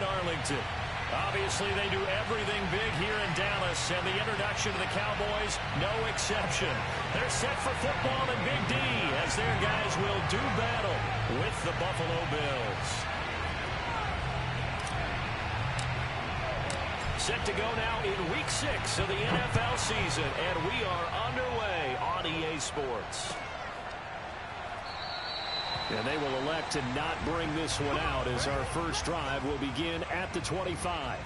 in Arlington. Obviously, they do everything big here in Dallas, and the introduction to the Cowboys, no exception. They're set for football in Big D as their guys will do battle with the Buffalo Bills. Set to go now in Week 6 of the NFL season, and we are underway on EA Sports. And they will elect to not bring this one out as our first drive will begin at the 25.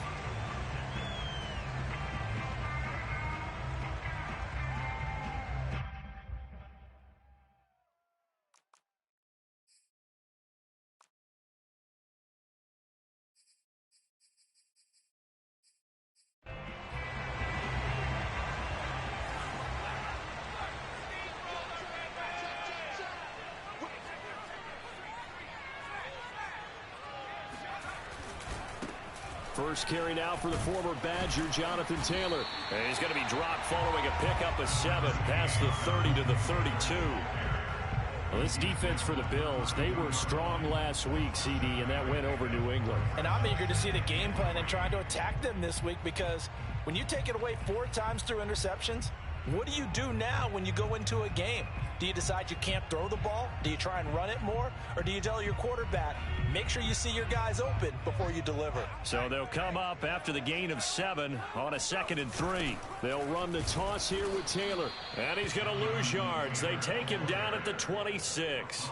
First carry now for the former Badger, Jonathan Taylor. And he's going to be dropped following a pickup of 7 past the 30 to the 32. Well, this defense for the Bills, they were strong last week, CD, and that went over New England. And I'm eager to see the game plan and trying to attack them this week, because when you take it away 4 times through interceptions, what do you do now when you go into a game? Do you decide you can't throw the ball? Do you try and run it more? Or do you tell your quarterback, make sure you see your guys open before you deliver? So they'll come up after the gain of 7 on a 2nd and 3. They'll run the toss here with Taylor. And he's going to lose yards. They take him down at the 26.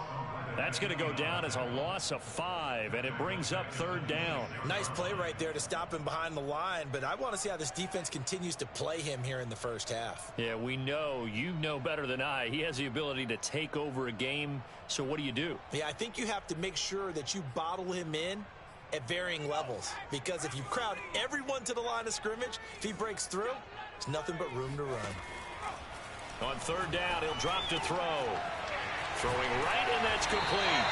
That's going to go down as a loss of 5, and it brings up 3rd down. Nice play right there to stop him behind the line, but I want to see how this defense continues to play him here in the first half. Yeah, we know, you know better than I, he has the ability to take over a game, so what do you do? Yeah, I think you have to make sure that you bottle him in at varying levels, because if you crowd everyone to the line of scrimmage, if he breaks through, there's nothing but room to run. On 3rd down, he'll drop to throw. Throwing right, and that's complete.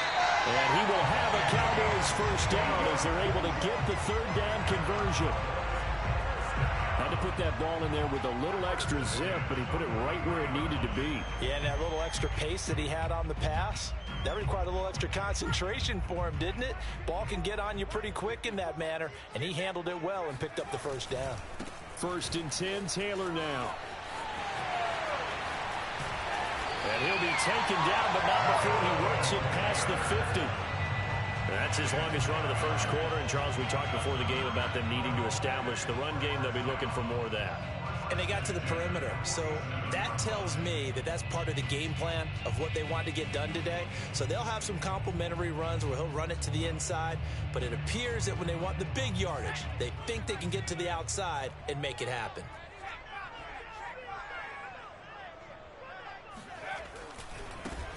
And he will have a Cowboys first down as they're able to get the 3rd down conversion. Had to put that ball in there with a little extra zip, but he put it right where it needed to be. Yeah, and that little extra pace that he had on the pass, that required a little extra concentration for him, didn't it? Ball can get on you pretty quick in that manner, and he handled it well and picked up the first down. 1st and 10, Taylor now. And he'll be taken down, but not before he works it past the 50. That's his longest run of the first quarter. And, Charles, we talked before the game about them needing to establish the run game. They'll be looking for more of that. And they got to the perimeter. So that tells me that that's part of the game plan of what they want to get done today. So they'll have some complementary runs where he'll run it to the inside. But it appears that when they want the big yardage, they think they can get to the outside and make it happen.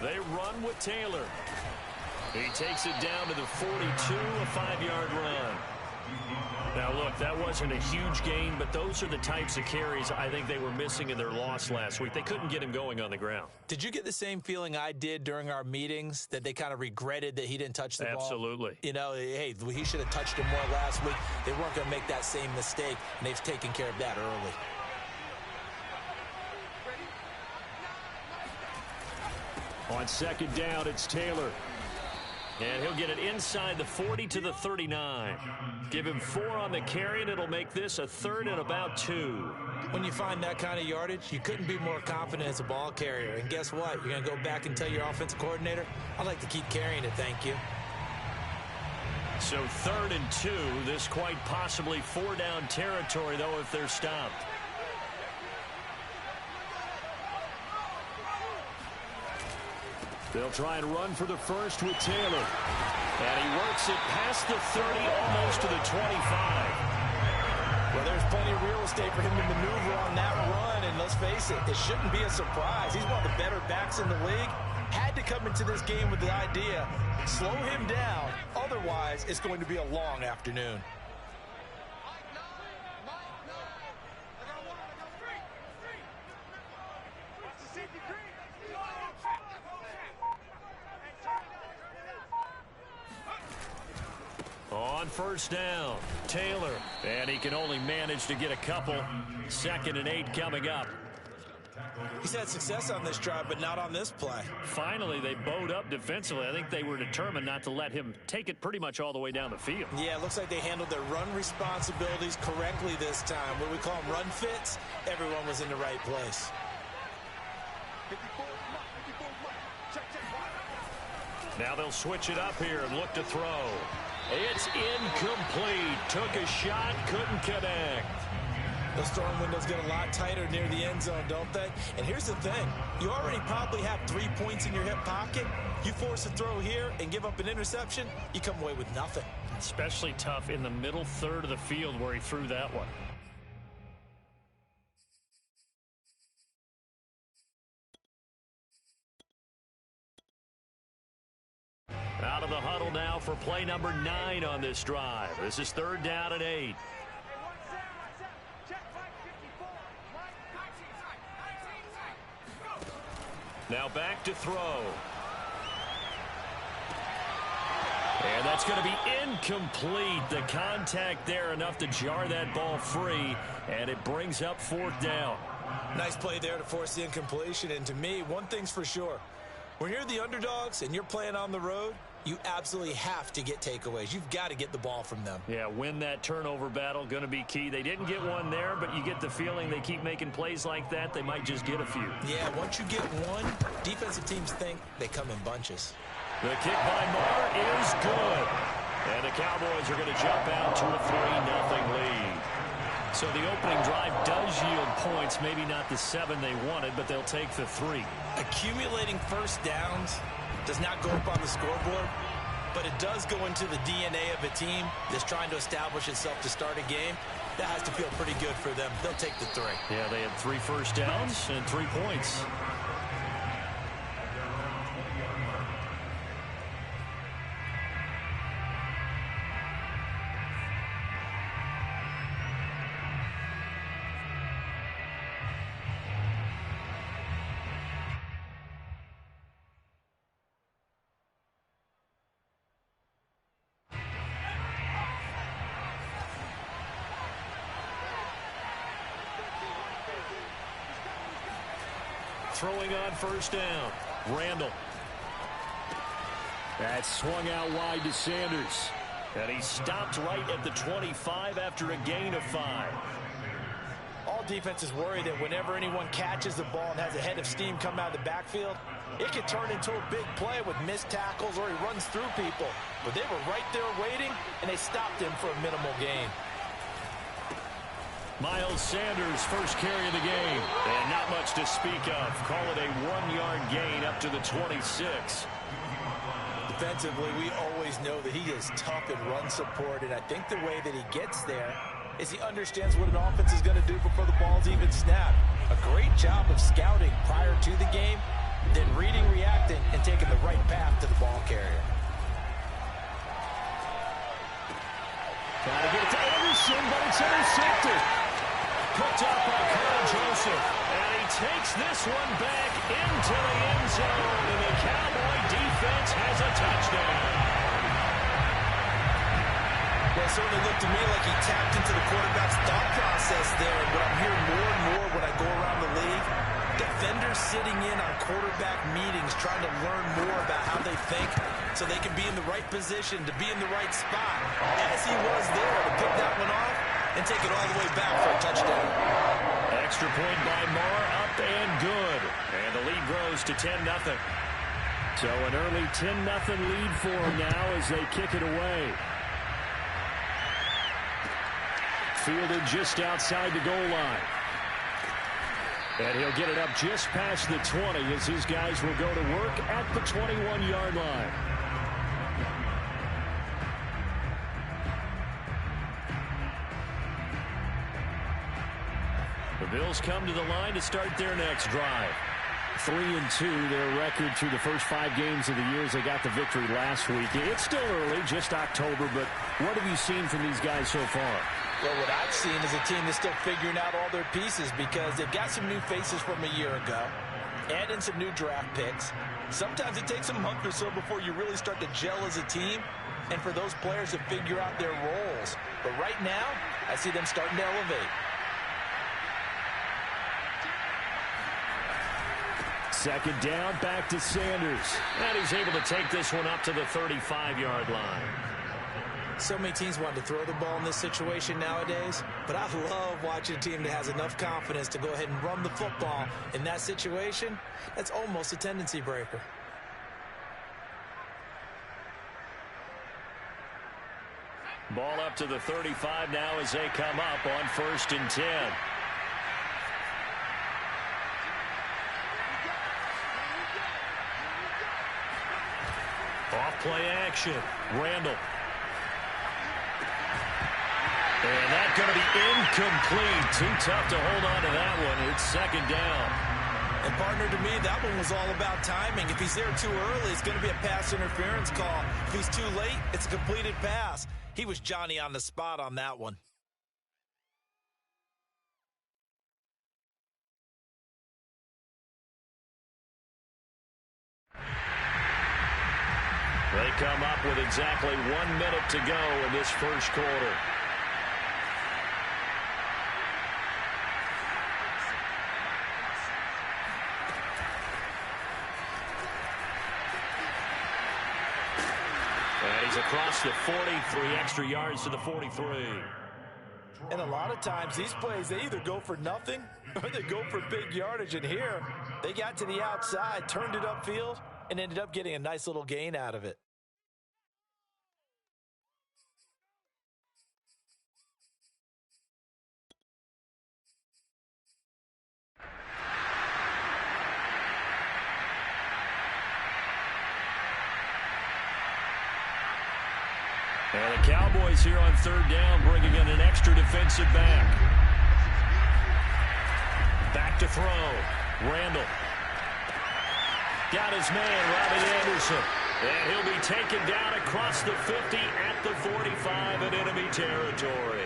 They run with Taylor. He takes it down to the 42, a 5-yard run. Now, look, that wasn't a huge gain, but those are the types of carries I think they were missing in their loss last week. They couldn't get him going on the ground. Did you get the same feeling I did during our meetings, that they kind of regretted that he didn't touch the ball? Absolutely. You know, hey, he should have touched him more last week. They weren't going to make that same mistake, and they've taken care of that early. On 2nd down, it's Taylor. And he'll get it inside the 40 to the 39. Give him 4 on the carry, and it'll make this a 3rd and about 2. When you find that kind of yardage, you couldn't be more confident as a ball carrier. And guess what? You're going to go back and tell your offensive coordinator, I'd like to keep carrying it, thank you. So 3rd and 2. This quite possibly 4-down territory, though, if they're stopped. They'll try and run for the first with Taylor. And he works it past the 30, almost to the 25. Well, there's plenty of real estate for him to maneuver on that run. And let's face it, it shouldn't be a surprise. He's one of the better backs in the league. Had to come into this game with the idea, slow him down. Otherwise, it's going to be a long afternoon. On 1st down, Taylor. And he can only manage to get a couple. 2nd and 8 coming up. He's had success on this drive, but not on this play. Finally, they bowed up defensively. I think they were determined not to let him take it pretty much all the way down the field. Yeah, it looks like they handled their run responsibilities correctly this time. What we call them run fits, everyone was in the right place. Now they'll switch it up here and look to throw. It's incomplete. Took a shot, couldn't connect. Those throwing windows get a lot tighter near the end zone, don't they? And here's the thing. You already probably have 3 points in your hip pocket. You force a throw here and give up an interception, you come away with nothing. Especially tough in the middle third of the field where he threw that one. Out of the huddle now for play number 9 on this drive. This is 3rd down and 8. Now back to throw. And that's going to be incomplete. The contact there enough to jar that ball free, and it brings up 4th down. Nice play there to force the incompletion, and to me, one thing's for sure. When you're the underdogs and you're playing on the road, you absolutely have to get takeaways. You've got to get the ball from them. Yeah, win that turnover battle, going to be key. They didn't get one there, but you get the feeling they keep making plays like that, they might just get a few. Yeah, once you get one, defensive teams think they come in bunches. The kick by Marr is good. And the Cowboys are going to jump out to a 3-0 lead. So the opening drive does yield points, maybe not the 7 they wanted, but they'll take the 3. Accumulating first downs does not go up on the scoreboard, but it does go into the DNA of a team that's trying to establish itself to start a game. That has to feel pretty good for them. They'll take the 3. Yeah, they had 3 first downs and 3 points. Throwing on first down, Randall. That swung out wide to Sanders. And he stopped right at the 25 after a gain of 5. All defenses worry that whenever anyone catches the ball and has a head of steam come out of the backfield, it could turn into a big play with missed tackles or he runs through people. But they were right there waiting, and they stopped him for a minimal gain. Miles Sanders, first carry of the game. And not much to speak of. Call it a 1-yard gain up to the 26. Defensively, we always know that he is tough in run support, and I think the way that he gets there is he understands what an offense is going to do before the ball's even snapped. A great job of scouting prior to the game, then reading, reacting, and taking the right path to the ball carrier. Trying to get it to Anderson, but it's intercepted. Picked up by Carl Joseph. And he takes this one back into the end zone. And the Cowboy defense has a touchdown. Well, it certainly looked to me like he tapped into the quarterback's thought process there. And what I'm hearing more and more when I go around the league, defenders sitting in on quarterback meetings trying to learn more about how they think so they can be in the right position to be in the right spot. As he was there to pick that one off and take it all the way back for a touchdown. Extra point by Marr, up and good. And the lead grows to 10-0. So an early 10-0 lead for them now as they kick it away. Fielded just outside the goal line. And he'll get it up just past the 20 as his guys will go to work at the 21-yard line. The Bills come to the line to start their next drive. 3-2, their record through the first 5 games of the year as they got the victory last week. It's still early, just October, but what have you seen from these guys so far? Well, what I've seen is a team that's still figuring out all their pieces because they've got some new faces from a year ago, add in some new draft picks. Sometimes it takes a month or so before you really start to gel as a team and for those players to figure out their roles. But right now, I see them starting to elevate. Second down, back to Sanders. And he's able to take this one up to the 35-yard line. So many teams want to throw the ball in this situation nowadays, but I love watching a team that has enough confidence to go ahead and run the football in that situation. That's almost a tendency breaker. Ball up to the 35 now as they come up on 1st and 10. Off play action. Randall. And that's going to be incomplete. Too tough to hold on to that one. It's 2nd down. And, partner, to me, that one was all about timing. If he's there too early, it's going to be a pass interference call. If he's too late, it's a completed pass. He was Johnny on the spot on that one. They come up with exactly 1 minute to go in this first quarter. And he's across the 40, 3 extra yards to the 43. And a lot of times these plays, they either go for nothing or they go for big yardage. And here, they got to the outside, turned it upfield, and ended up getting a nice little gain out of it. And the Cowboys here on 3rd down, bringing in an extra defensive back. Back to throw. Randall. Got his man, Robbie Anderson. And he'll be taken down across the 50 at the 45 in enemy territory.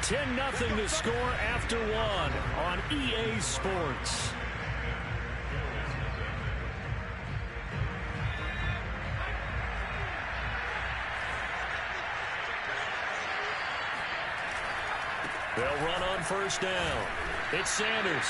$10-0 to score after 1 on EA Sports. They'll run on 1st down. It's Sanders.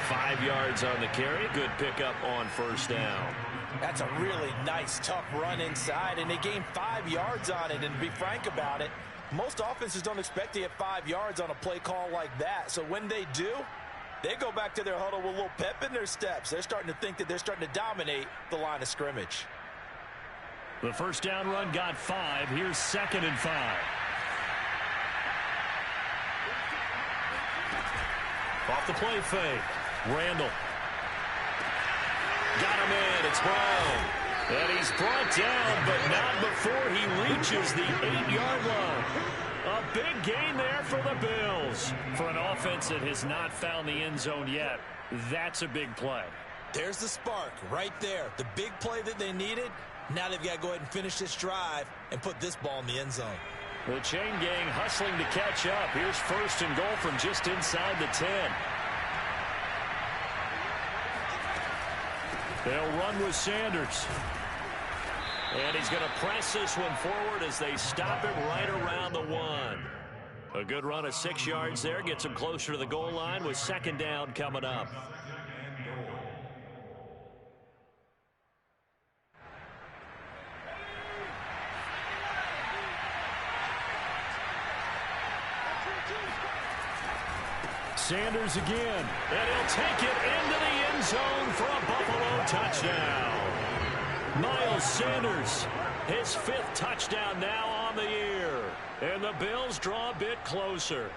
5 yards on the carry. Good pickup on 1st down. That's a really nice, tough run inside, and they gained 5 yards on it. And to be frank about it, most offenses don't expect to get 5 yards on a play call like that. So when they do, they go back to their huddle with a little pep in their steps. They're starting to think that they're starting to dominate the line of scrimmage. The 1st down run got 5. Here's 2nd and 5. Off the play fake. Randall. Got him in. It's Brown. And he's brought down, but not before he reaches the 8-yard line. A big gain there for the Bills. For an offense that has not found the end zone yet, that's a big play. There's the spark right there. The big play that they needed. Now they've got to go ahead and finish this drive and put this ball in the end zone. The chain gang hustling to catch up. Here's 1st and goal from just inside the 10. They'll run with Sanders. And he's going to press this one forward as they stop him right around the 1. A good run of 6 yards there. Gets him closer to the goal line with 2nd down coming up. Sanders again, and he'll take it into the end zone for a Buffalo touchdown. Miles Sanders, his 5th touchdown now on the year, and the Bills draw a bit closer.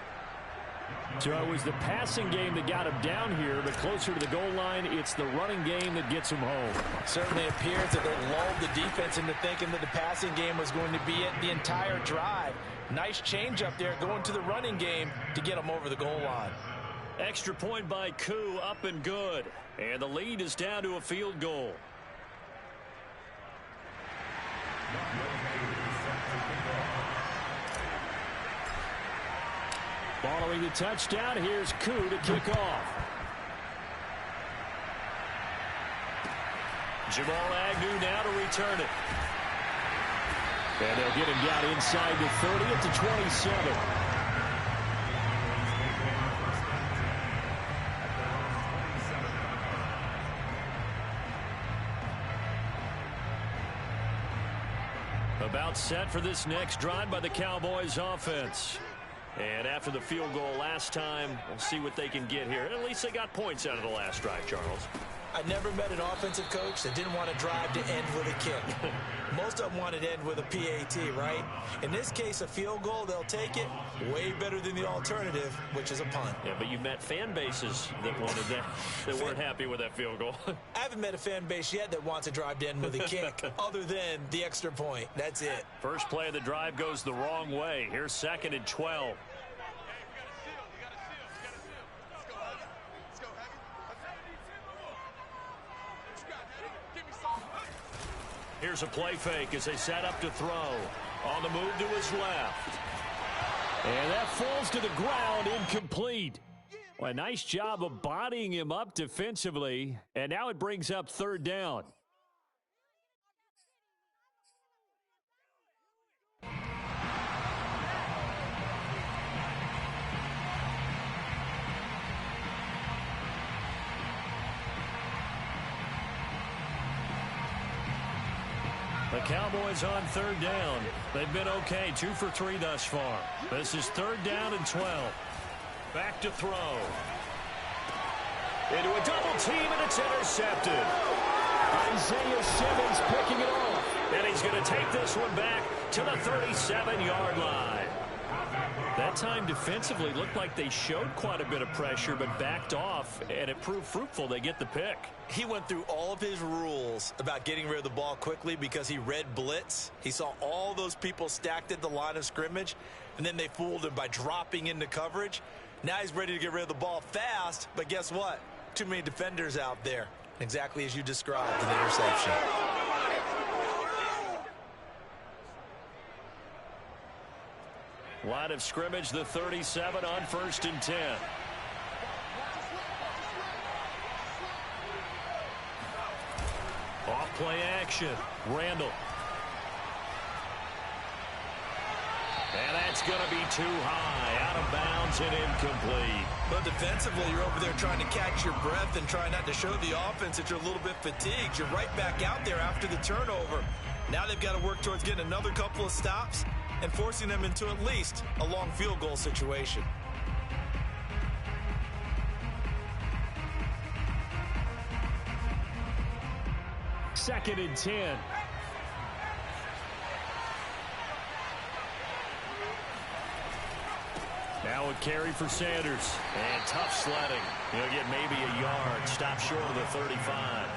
So it was the passing game that got him down here, but closer to the goal line, it's the running game that gets him home. Certainly appears that they lulled the defense into thinking that the passing game was going to be it the entire drive. Nice change up there going to the running game to get him over the goal line. Extra point by Koo, up and good. And the lead is down to a field goal. Following the touchdown, here's Koo to kick off. Jamal Agnew now to return it. And they'll get him down inside the 30 at the 27. About set for this next drive by the Cowboys offense. And after the field goal last time, we'll see what they can get here. At least they got points out of the last drive, Charles. I never met an offensive coach that didn't want to drive to end with a kick. Most of them wanted to end with a PAT, right? In this case, a field goal, they'll take it. Way better than the alternative, which is a punt. Yeah, but you met fan bases that wanted that, that weren't happy with that field goal. I haven't met a fan base yet that wants to drive to end with a kick, other than the extra point. That's it. First play of the drive goes the wrong way. Here's 2nd and 12. Here's a play fake as they set up to throw. On the move to his left. And that falls to the ground, incomplete. Well, a nice job of bodying him up defensively. And now it brings up 3rd down. The Cowboys on 3rd down. They've been okay, 2 for 3 thus far. This is 3rd down and 12. Back to throw. Into a double team, and it's intercepted. Isaiah Simmons picking it off. And he's going to take this one back to the 37-yard line. That time defensively looked like they showed quite a bit of pressure but backed off, and it proved fruitful. They get the pick. He went through all of his rules about getting rid of the ball quickly because he read blitz. He saw all those people stacked at the line of scrimmage, and then they fooled him by dropping into coverage. Now he's ready to get rid of the ball fast, but guess what? Too many defenders out there. Exactly as you described, an interception. Line of scrimmage, the 37 on 1st and 10. Off play action. Randall. And that's going to be too high. Out of bounds and incomplete. But defensively, you're over there trying to catch your breath and try not to show the offense that you're a little bit fatigued. You're right back out there after the turnover. Now they've got to work towards getting another couple of stops and forcing them into at least a long field goal situation. Second and 10. Now a carry for Sanders. And tough sledding. He'll get maybe a yard. Stop short of the 35.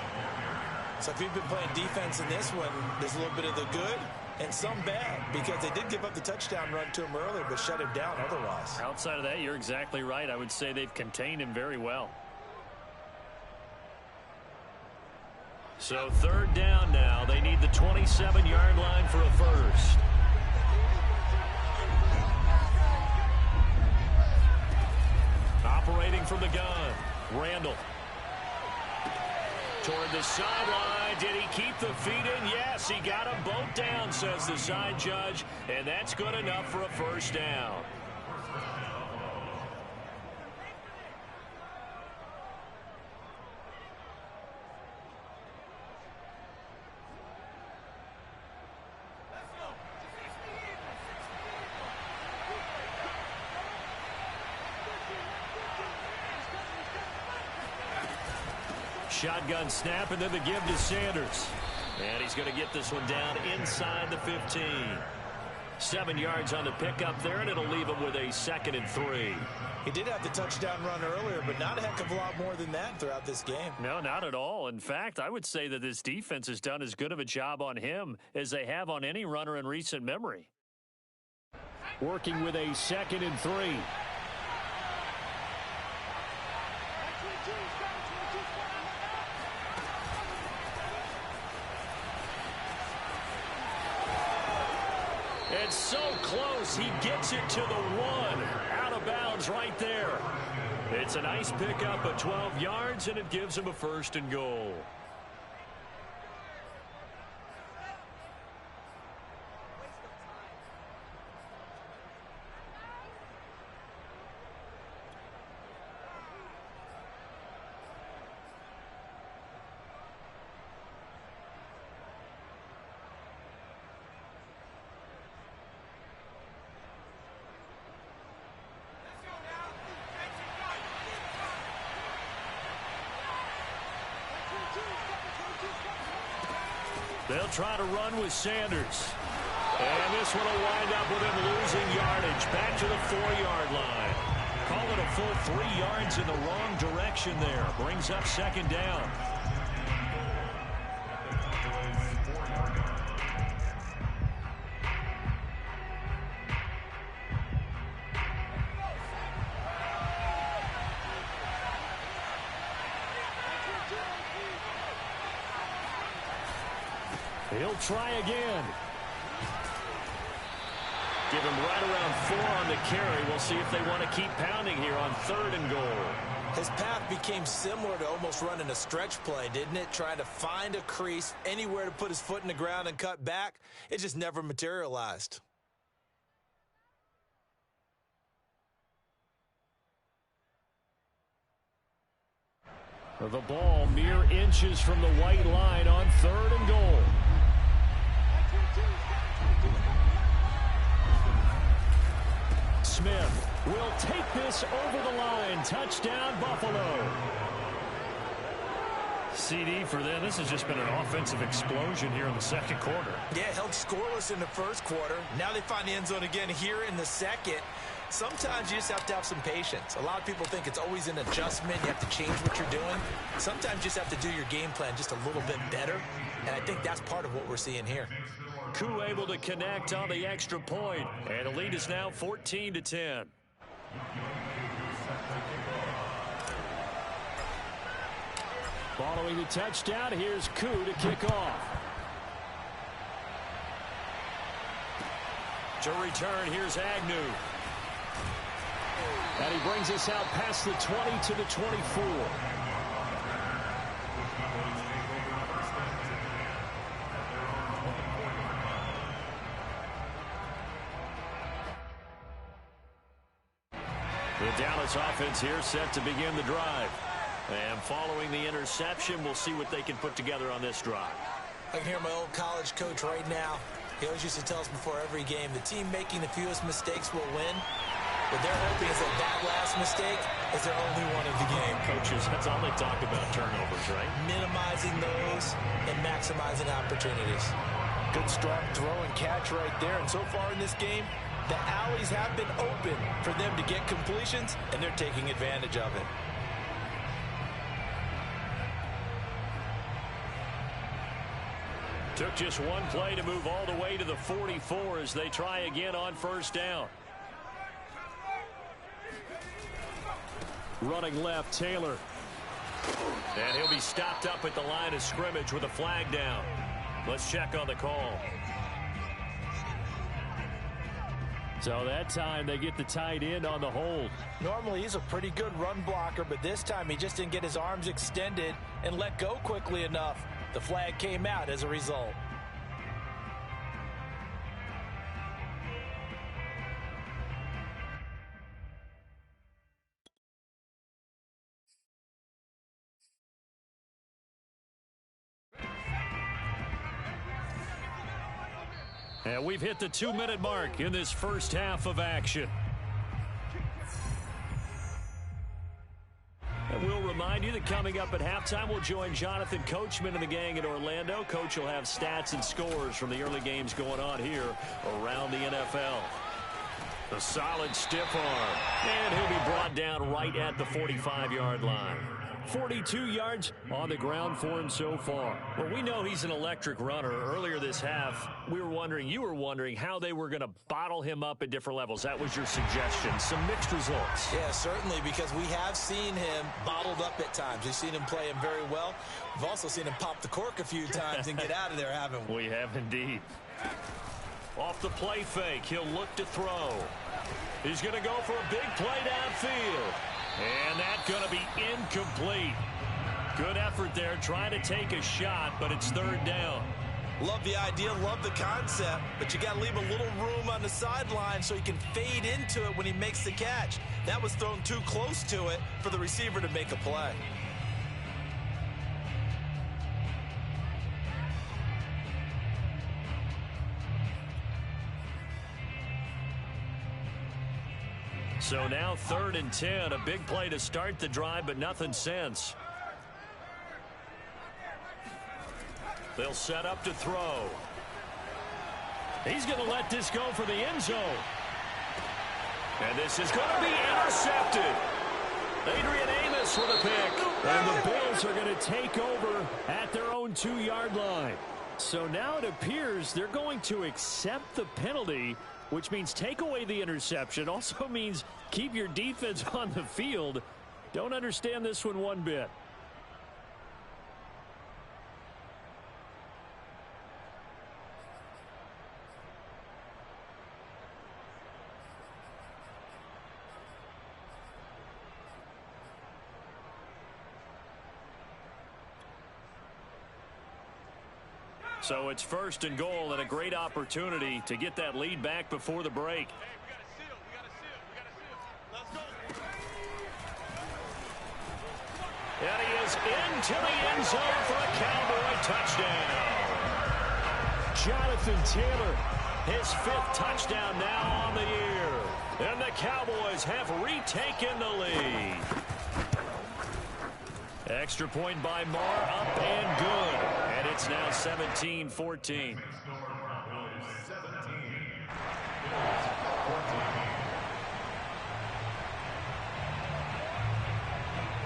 So if you've been playing defense in this one, there's a little bit of the good and some bad, because they did give up the touchdown run to him earlier but shut him down otherwise. Outside of that, you're exactly right. I would say they've contained him very well. So 3rd down now. They need the 27-yard line for a first. Operating from the gun, Randall. Toward the sideline. Did he keep the feet in? Yes, he got them both down, says the side judge, and that's good enough for a first down. Shotgun snap, and then the give to Sanders. And he's going to get this one down inside the 15. 7 yards on the pickup there, and it'll leave him with a 2nd and 3. He did have the touchdown run earlier, but not a heck of a lot more than that throughout this game. No, not at all. In fact, I would say that this defense has done as good of a job on him as they have on any runner in recent memory. Working with a 2nd and 3. And so close, he gets it to the 1. Out of bounds right there. It's a nice pickup of 12 yards, and it gives him a 1st and goal. They'll try to run with Sanders. And this one will wind up with him losing yardage. Back to the 4-yard line. Call it a full 3 yards in the wrong direction there. Brings up 2nd down. He'll try again. Give him right around 4 on the carry. We'll see if they want to keep pounding here on 3rd and goal. His path became similar to almost running a stretch play, didn't it? Trying to find a crease, anywhere to put his foot in the ground and cut back. It just never materialized. The ball mere inches from the white line on 3rd and goal. Smith will take this over the line. Touchdown, Buffalo. CD for them. This has just been an offensive explosion here in the 2nd quarter. Yeah, held scoreless in the 1st quarter. Now they find the end zone again here in the 2nd. Sometimes you just have to have some patience. A lot of people think it's always an adjustment. You have to change what you're doing. Sometimes you just have to do your game plan just a little bit better. And I think that's part of what we're seeing here. Koo able to connect on the extra point. And the lead is now 14-10. Following the touchdown, here's Koo to kick off. To return, here's Agnew. And he brings us out past the 20 to the 24. The Dallas offense here set to begin the drive. And following the interception, we'll see what they can put together on this drive. I can hear my old college coach right now. He always used to tell us before every game, the team making the fewest mistakes will win. What they're hoping is that last mistake is their only one of the game. Coaches, that's all they talk about, turnovers, right? Minimizing those and maximizing opportunities. Good strong throw and catch right there. And so far in this game, the alleys have been open for them to get completions, and they're taking advantage of it. Took just one play to move all the way to the 44 as they try again on 1st down. Running left, Taylor. And he'll be stopped up at the line of scrimmage with a flag down. Let's check on the call. So that time they get the tight end on the hold. Normally he's a pretty good run blocker, but this time he just didn't get his arms extended and let go quickly enough. The flag came out as a result. And we've hit the 2-minute mark in this first half of action. And we'll remind you that coming up at halftime, we'll join Jonathan Coachman and the gang in Orlando. Coach will have stats and scores from the early games going on here around the NFL. A solid stiff arm. And he'll be brought down right at the 45-yard line. 42 yards on the ground for him so far. Well, we know he's an electric runner. Earlier this half, you were wondering how they were going to bottle him up at different levels. That was your suggestion. Some mixed results. Yeah, certainly, because we have seen him bottled up at times. We've seen him play him very well. We've also seen him pop the cork a few times and get out of there, haven't we? We have indeed. Off the play fake, he'll look to throw. He's going to go for a big play downfield. And that's going to be incomplete. Good effort there trying to take a shot, but it's third down. Love the idea, love the concept, but you got to leave a little room on the sideline so he can fade into it when he makes the catch. That was thrown too close to it for the receiver to make a play. So now 3rd and 10, a big play to start the drive, but nothing since. They'll set up to throw. He's going to let this go for the end zone. And this is going to be intercepted. Adrian Amos with a pick. And the Bills are going to take over at their own 2-yard line. So now it appears they're going to accept the penalty, which means take away the interception. Also means keep your defense on the field. Don't understand this one bit. So it's 1st and goal and a great opportunity to get that lead back before the break. And he is into the end zone for a Cowboy touchdown. Jonathan Taylor, his 5th touchdown now on the year. And the Cowboys have retaken the lead. Extra point by Marr, up and good. And it's now 17-14.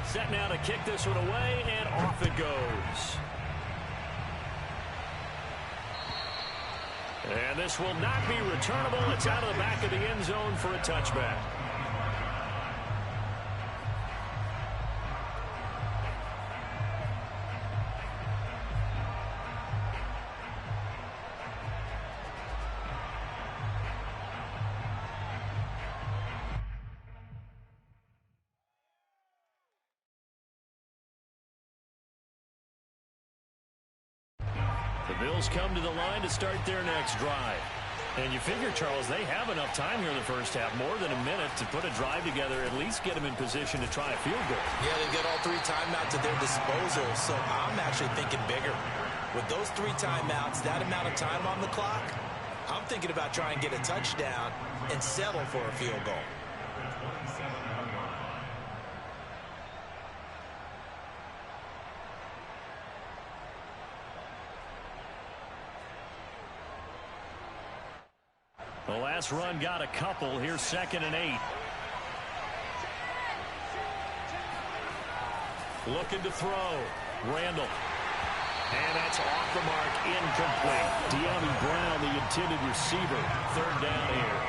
Set now to kick this one away, and off it goes. And this will not be returnable. It's out of the back of the end zone for a touchback. The Bills come to the line to start their next drive. And you figure, Charles, they have enough time here in the first half, more than a minute, to put a drive together, at least get them in position to try a field goal. Yeah, they've got all 3 timeouts at their disposal, so I'm actually thinking bigger. With those 3 timeouts, that amount of time on the clock, I'm thinking about trying to get a touchdown and settle for a field goal. The last run got a couple. Here's 2nd and 8. Looking to throw. Randall. And that's off the mark. Incomplete. De'Ami Brown, the intended receiver. 3rd down here.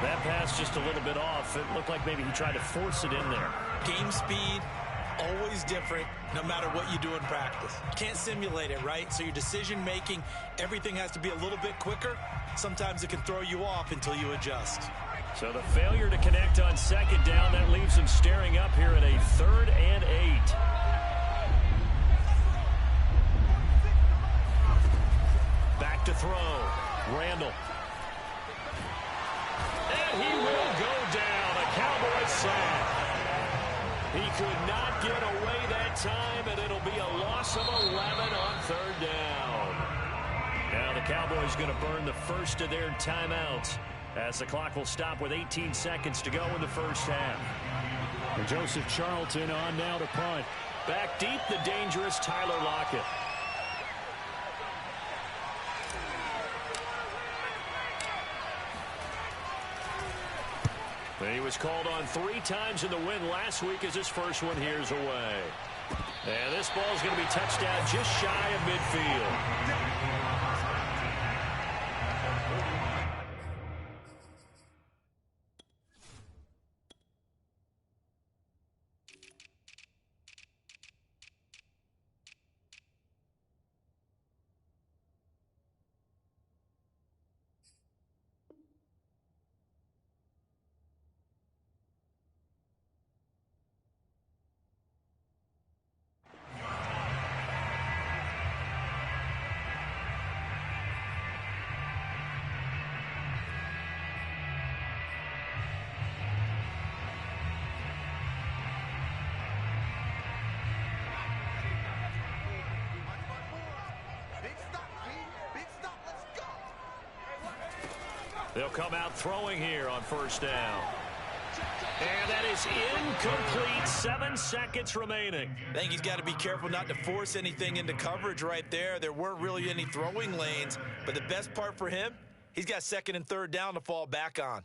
That pass just a little bit off. It looked like maybe he tried to force it in there. Game speed, always different, no matter what you do in practice. You can't simulate it, right? So your decision-making, everything has to be a little bit quicker. Sometimes it can throw you off until you adjust. So the failure to connect on 2nd down, that leaves him staring up here at a 3rd and 8. Back to throw. Randall. And he will go down. A Cowboys sack. He could not get away that time, and it'll be a loss of 11 on 3rd down. Now the Cowboys going to burn the first of their timeouts as the clock will stop with 18 seconds to go in the first half. And Joseph Charlton on now to punt. Back deep, the dangerous Tyler Lockett. He was called on 3 times in the win last week as his first one here's away. And this ball is going to be touchdown just shy of midfield. They'll come out throwing here on first down. And that is incomplete. 7 seconds remaining. I think he's got to be careful not to force anything into coverage right there. There weren't really any throwing lanes, but the best part for him, he's got second and third down to fall back on.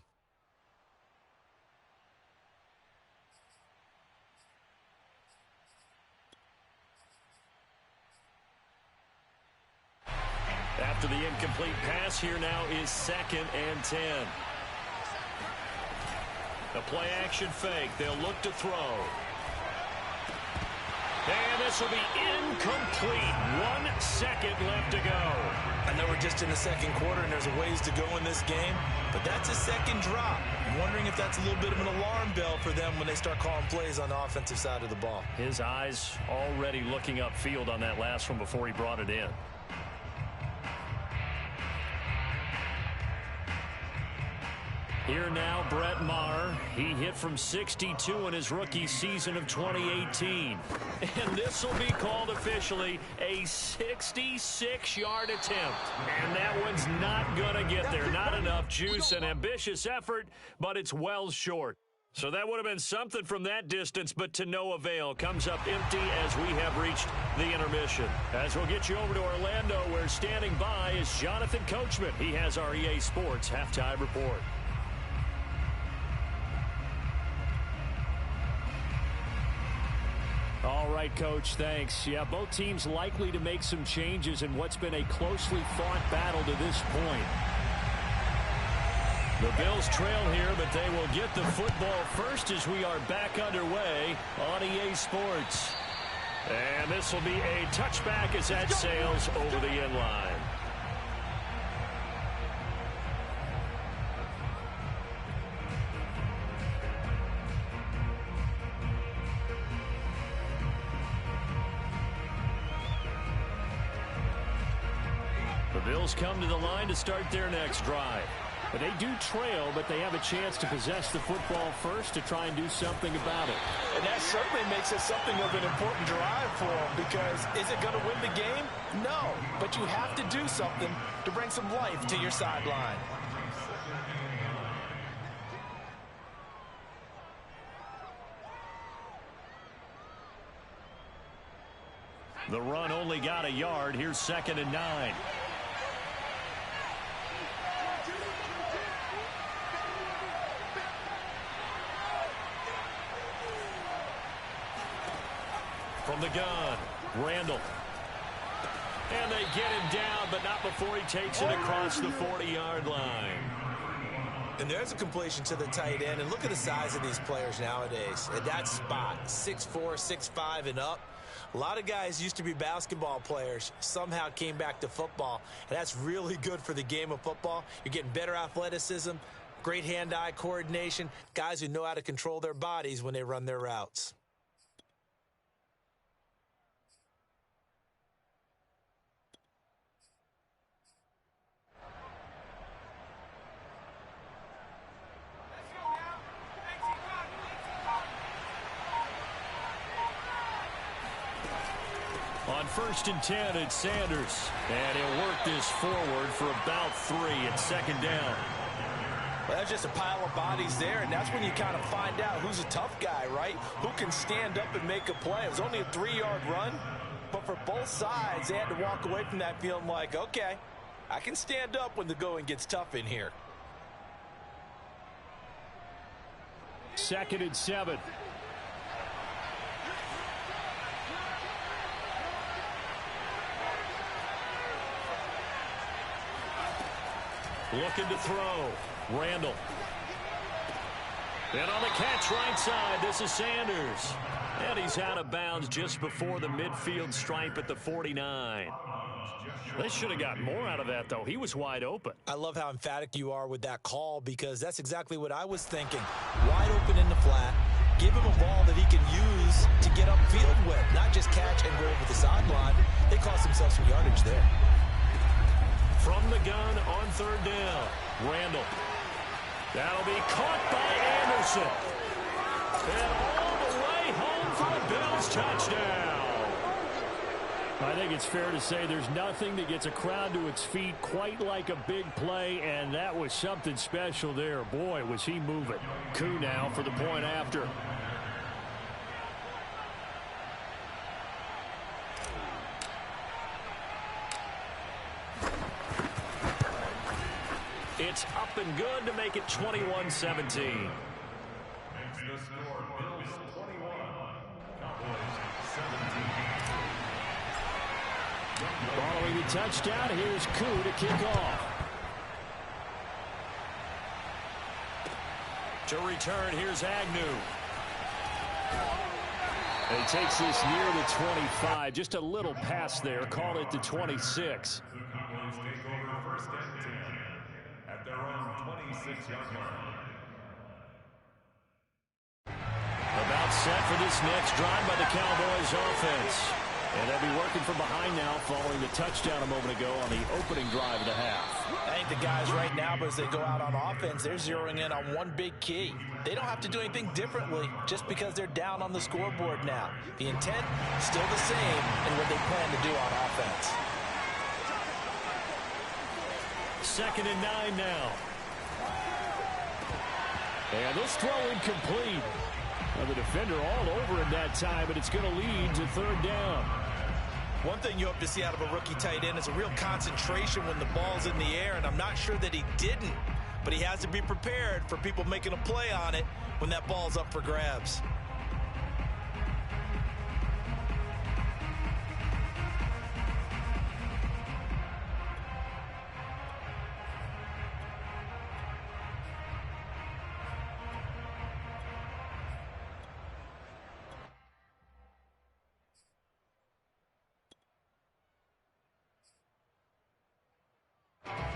After the incomplete pass, here now is 2nd and 10. The play action fake. They'll look to throw. And this will be incomplete. 1 second left to go. I know we're just in the second quarter and there's a ways to go in this game, but that's a second drop. I'm wondering if that's a little bit of an alarm bell for them when they start calling plays on the offensive side of the ball. His eyes already looking upfield on that last one before he brought it in. Here now, Brett Maher. He hit from 62 in his rookie season of 2018. And this will be called officially a 66-yard attempt. And that one's not going to get there. Not enough juice, an ambitious effort, but it's well short. So that would have been something from that distance, but to no avail. Comes up empty as we have reached the intermission. As we'll get you over to Orlando, where standing by is Jonathan Coachman. He has our EA Sports Halftime Report. All right, Coach, thanks. Yeah, both teams likely to make some changes in what's been a closely fought battle to this point. The Bills trail here, but they will get the football first as we are back underway on EA Sports. And this will be a touchback as that sails over the end line. The Bills come to the line to start their next drive. But they do trail, but they have a chance to possess the football first to try and do something about it. And that certainly makes it something of an important drive for them, because is it going to win the game? No, but you have to do something to bring some life to your sideline. The run only got a yard. Here's 2nd and 9. From the gun, Randall. And they get him down, but not before he takes it across the 40-yard line. And there's a completion to the tight end. And look at the size of these players nowadays. At that spot, 6'4", 6'5", and up. A lot of guys used to be basketball players, somehow came back to football. And that's really good for the game of football. You're getting better athleticism, great hand-eye coordination, guys who know how to control their bodies when they run their routes. On 1st and 10, it's Sanders. And he'll work this forward for about 3 at 2nd down. Well, that's just a pile of bodies there, and that's when you kind of find out who's a tough guy, right? Who can stand up and make a play. It was only a 3-yard run, but for both sides, they had to walk away from that feeling like, okay, I can stand up when the going gets tough in here. 2nd and 7. Looking to throw. Randall. And on the catch right side, this is Sanders. And he's out of bounds just before the midfield stripe at the 49. They should have gotten more out of that, though. He was wide open. I love how emphatic you are with that call, because that's exactly what I was thinking. Wide open in the flat. Give him a ball that he can use to get upfield with, not just catch and go over the sideline. They cost themselves some yardage there. From the gun on 3rd down, Randall. That'll be caught by Anderson. And all the way home for a Bills touchdown. I think it's fair to say there's nothing that gets a crowd to its feet quite like a big play, and that was something special there. Boy, was he moving. Coup now for the point after. It's up and good to make it 21-17. Following the touchdown, here's Coup to kick off. To return, here's Agnew. And he takes this near the 25. Just a little pass there. Call it the 26. The Cowboys take over first and 10 at their own 26-yard line. About set for this next drive by the Cowboys offense. And they'll be working from behind now following the touchdown a moment ago on the opening drive of the half. I think the guys right now, but as they go out on offense, they're zeroing in on one big key. They don't have to do anything differently just because they're down on the scoreboard now. The intent still the same in what they plan to do on offense. 2nd and 9 now. And this throw incomplete. Well, the defender all over it that time, but it's going to lead to 3rd down. One thing you hope to see out of a rookie tight end is a real concentration when the ball's in the air, and I'm not sure that he didn't, but he has to be prepared for people making a play on it when that ball's up for grabs.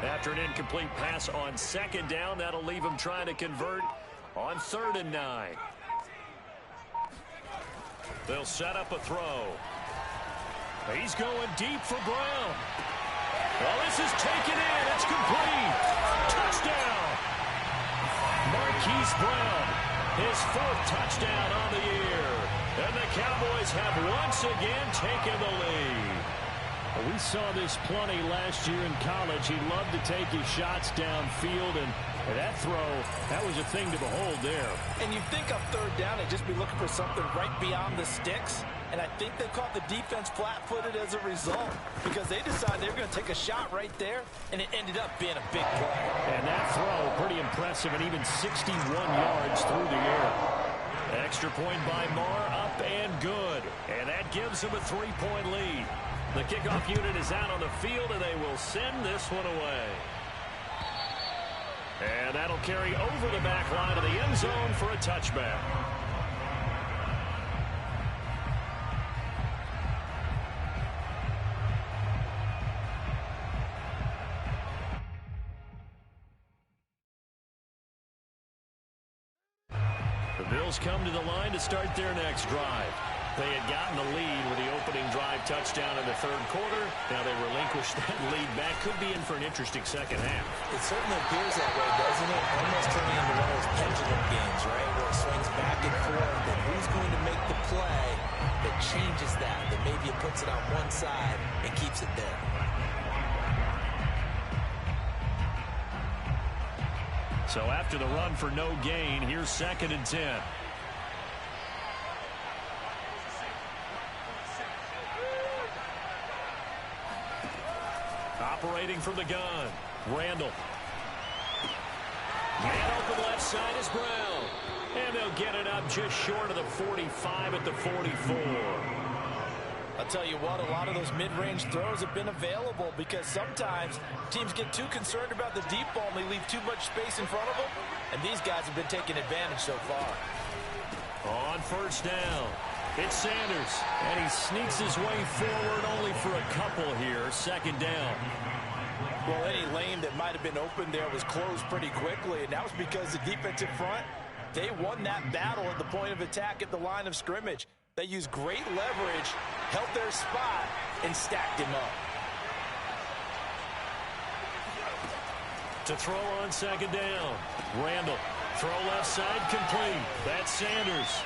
After an incomplete pass on 2nd down, that'll leave him trying to convert on 3rd and 9. They'll set up a throw. He's going deep for Brown. Well, this is taken in. It's complete. Touchdown. Marquise Brown, his 4th touchdown on the year. And the Cowboys have once again taken the lead. We saw this plenty last year in college. He loved to take his shots downfield, and that throw, that was a thing to behold there. And you'd think on 3rd down, they'd just be looking for something right beyond the sticks. And I think they caught the defense flat-footed as a result because they decided they were going to take a shot right there, and it ended up being a big play. And that throw, pretty impressive, and even 61 yards through the air. Extra point by Marr, up and good. And that gives him a 3-point lead. The kickoff unit is out on the field, and they will send this one away. And that'll carry over the back line of the end zone for a touchback. The Bills come to the line to start their next drive. They had gotten the lead with the opening drive touchdown in the 3rd quarter. Now they relinquish that lead back. Could be in for an interesting second half. It certainly appears that way, doesn't it? Almost turning into one of those pendulum games, right? Where it swings back and forth. And who's going to make the play that changes that? That maybe it puts it on one side and keeps it there. So after the run for no gain, here's 2nd and 10. Operating from the gun, Randall. Man open left side is Brown. And they'll get it up just short of the 45 at the 44. I'll tell you what, a lot of those mid-range throws have been available because sometimes teams get too concerned about the deep ball and they leave too much space in front of them. And these guys have been taking advantage so far. On 1st down, it's Sanders. And he sneaks his way forward only for a couple here. 2nd down. Well, any lane that might have been open there was closed pretty quickly, and that was because the defensive front, they won that battle at the point of attack at the line of scrimmage. They used great leverage, held their spot, and stacked him up. To throw on 2nd down, Randall. Throw left side complete. That's Sanders.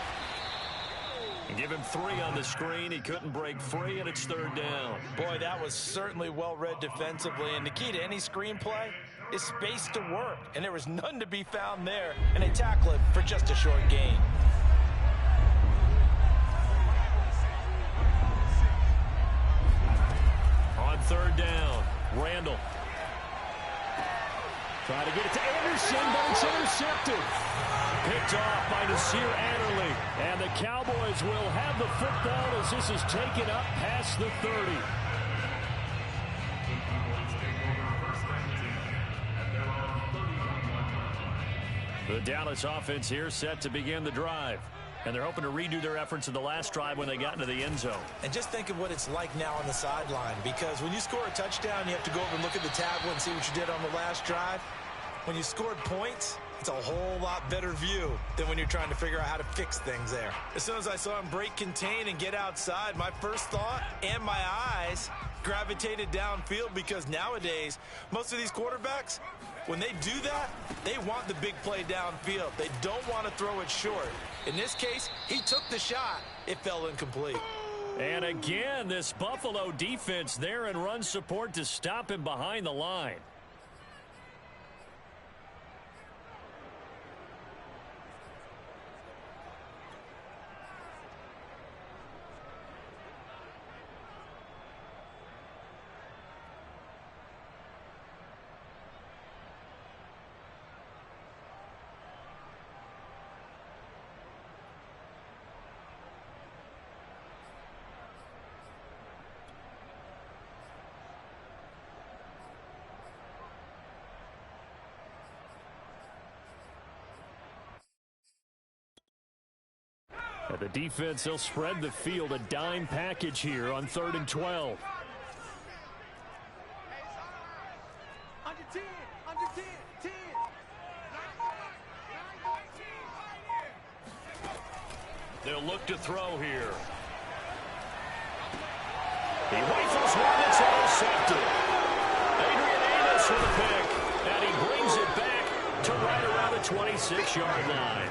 And give him 3 on the screen. He couldn't break free, and it's 3rd down. Boy, that was certainly well read defensively. And the key to any screenplay is space to work. And there was none to be found there. And they tackle it for just a short gain. On 3rd down, Randall. Trying to get it to Anderson, but it's intercepted. Picked off by Nasir Adderley. And the Cowboys will have the football as this is taken up past the 30. The Dallas offense here set to begin the drive. And they're hoping to redo their efforts in the last drive when they got into the end zone. And just think of what it's like now on the sideline, because when you score a touchdown, you have to go over and look at the tablet and see what you did on the last drive. When you scored points, it's a whole lot better view than when you're trying to figure out how to fix things there. As soon as I saw him break contain and get outside, my first thought and my eyes gravitated downfield, because nowadays, most of these quarterbacks, when they do that, they want the big play downfield. They don't want to throw it short. In this case, he took the shot. It fell incomplete. And again, this Buffalo defense there in run support to stop him behind the line. And the defense, they'll spread the field, a dime package here on 3rd and 12. Under 10, under 10, 10. They'll look to throw here. He rifles one that's intercepted. Adrian Amos with a pick. And he brings it back to right around the 26-yard line.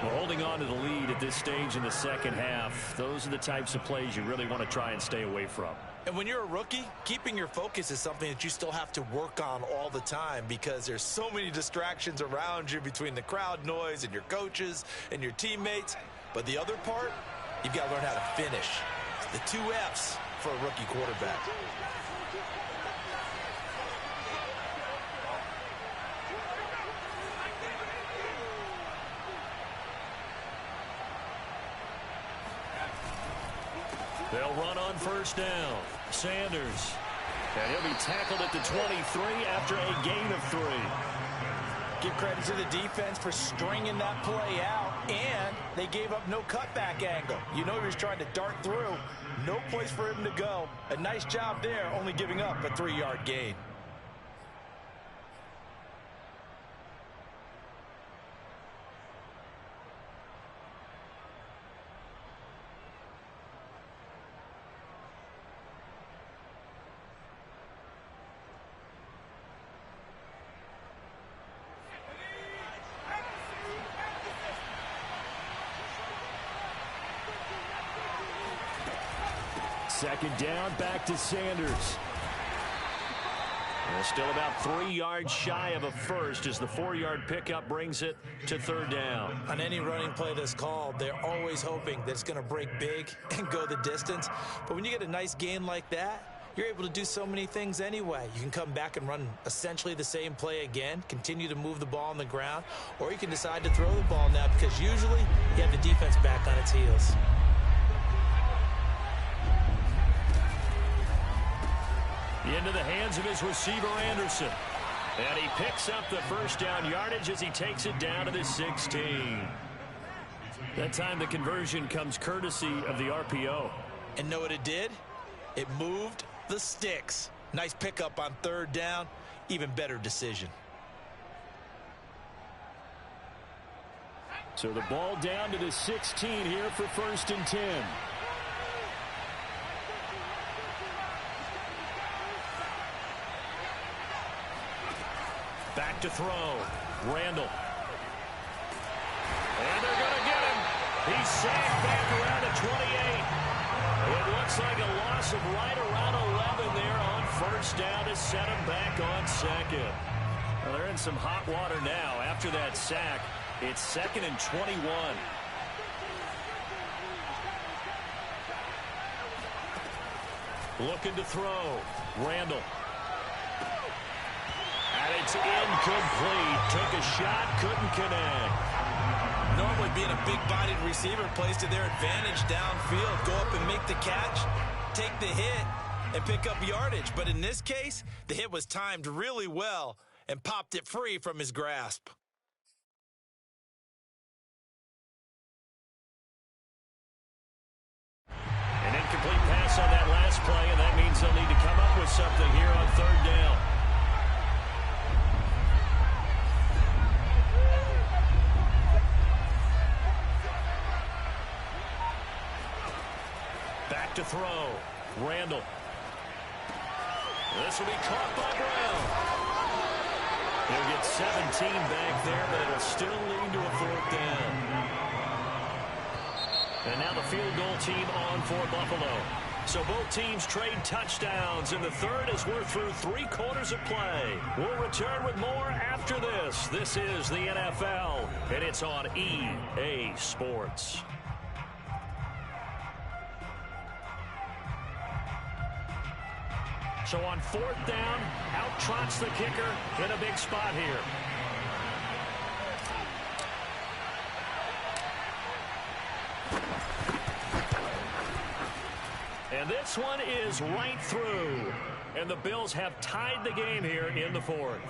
We're holding on to the lead at this stage in the second half. Those are the types of plays you really want to try and stay away from. And when you're a rookie, keeping your focus is something that you still have to work on all the time, because there's so many distractions around you between the crowd noise and your coaches and your teammates. But the other part, you've got to learn how to finish. The 2 F's for a rookie quarterback. They'll run on 1st down. Sanders. And he'll be tackled at the 23 after a gain of 3. Give credit to the defense for stringing that play out, and they gave up no cutback angle. You know he was trying to dart through. No place for him to go. A nice job there, only giving up a 3-yard gain. Second down, back to Sanders. And still about 3 yards shy of a first as the 4-yard pickup brings it to 3rd down. On any running play that's called, they're always hoping that it's going to break big and go the distance. But when you get a nice gain like that, you're able to do so many things anyway. You can come back and run essentially the same play again, continue to move the ball on the ground, or you can decide to throw the ball now, because usually you have the defense back on its heels. Into the hands of his receiver, Anderson. And he picks up the 1st down yardage as he takes it down to the 16. That time the conversion comes courtesy of the RPO. And know what it did? It moved the sticks. Nice pickup on 3rd down. Even better decision. So the ball down to the 16 here for 1st and 10. Back to throw. Randall. And they're going to get him. He's sacked back around the 28. It looks like a loss of right around 11 there on first down to set him back on second. Well, they're in some hot water now. After that sack, it's 2nd and 21. Looking to throw. Randall. And it's incomplete. Took a shot, couldn't connect. Normally being a big-bodied receiver plays to their advantage downfield. Go up and make the catch, take the hit, and pick up yardage. But in this case, the hit was timed really well and popped it free from his grasp. An incomplete pass on that last play, and that means they'll need to come up with something here on third down. Back to throw. Randall. This will be caught by Brown. He'll get 17 back there, but it'll still lead to a fourth down. And now the field goal team on for Buffalo. So both teams trade touchdowns in the third as we're through 3 quarters of play. We'll return with more after this. This is the NFL, and it's on EA Sports. So on fourth down, out trots the kicker in a big spot here. And this one is right through. And the Bills have tied the game here in the fourth.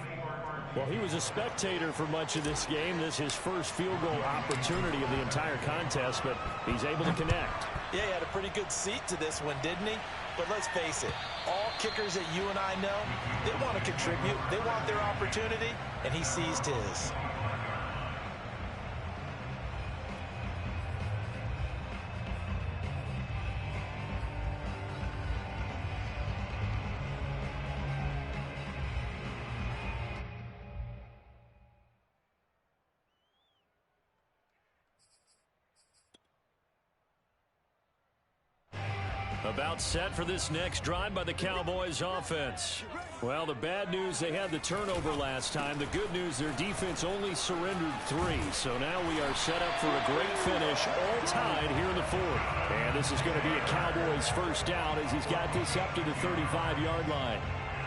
Well, he was a spectator for much of this game. This is his first field goal opportunity of the entire contest, but he's able to connect. Yeah, he had a pretty good seat to this one, didn't he? But let's face it, all kickers that you and I know, they want to contribute. They want their opportunity, and he seized his. About set for this next drive by the Cowboys offense. Well, the bad news, they had the turnover last time. The good news, their defense only surrendered 3. So now we are set up for a great finish, all tied here in the fourth. And this is going to be a Cowboys first down as he's got this up to the 35-yard line.